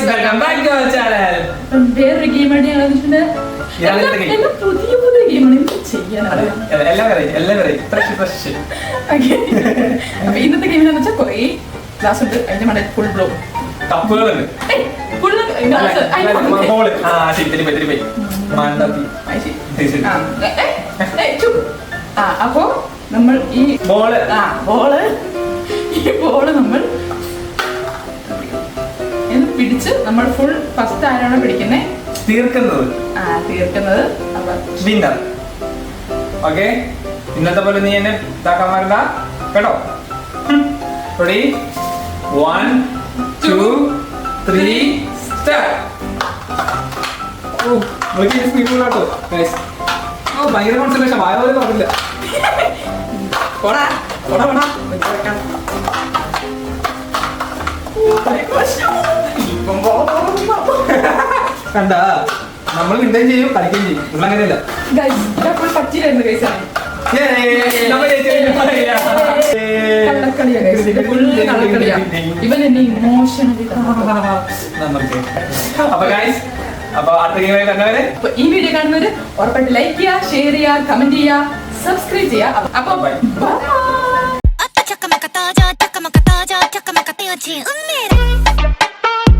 Welcome back to our channel. വേറൊരു game ആയിട്ട് പുതിയ പുതിയ ഗെയിമാണ് ചെയ്യാനാണ്. അപ്പൊ ഇന്നത്തെ ഗെയിം എന്ന് വെച്ചാൽ കുറെ ഗ്ലാസ് ഉണ്ട്, അതിന്റെ മട ഫുൾ ബ്ലോ കപ്പുകളുണ്ട്. അപ്പോ നമ്മൾ ഈ ബോള് നമ്മൾ പിടിച്ച് നമ്മൾ ഫുൾ ഫസ്റ്റ് ആരാണ് പിടിക്കുന്നത് തീർക്കുന്നത് വിന്നർ. ഓക്കെ, ഇന്നത്തെ പോലെ നീ എന്നെ ഇതാക്കാൻ വരണ്ട കേട്ടോ. Ready, 1 2 3 start. സ്പീഡുള്ളാട്ടോ ഗൈസ്. ഭയങ്കര കോൺസെൻട്രേഷൻ, വായ പോലെ പറഞ്ഞില്ല. കണ്ടാ, നമ്മൾ വിൻഡേം ചെയ്യും കളിക്കുകയും ചെയ്യും. ഉള്ള അങ്ങനെയല്ല. പറ്റിയില്ലായിരുന്നു ഗൈസാണ്. ഇവൻ എന്നെ ഇമോഷണലി ഈ വീഡിയോ കാണുന്നവര് ഉറപ്പായിട്ട് ലൈക്ക് ചെയ്യുക, ഷെയർ ചെയ്യുക, കമന്റ് ചെയ്യുക, സബ്സ്ക്രൈബ് ചെയ്യുക. അപ്പൊ 어떤 잠깐만 갔다 오자 잠깐만 갔다 오자 잠깐만 갔다 오지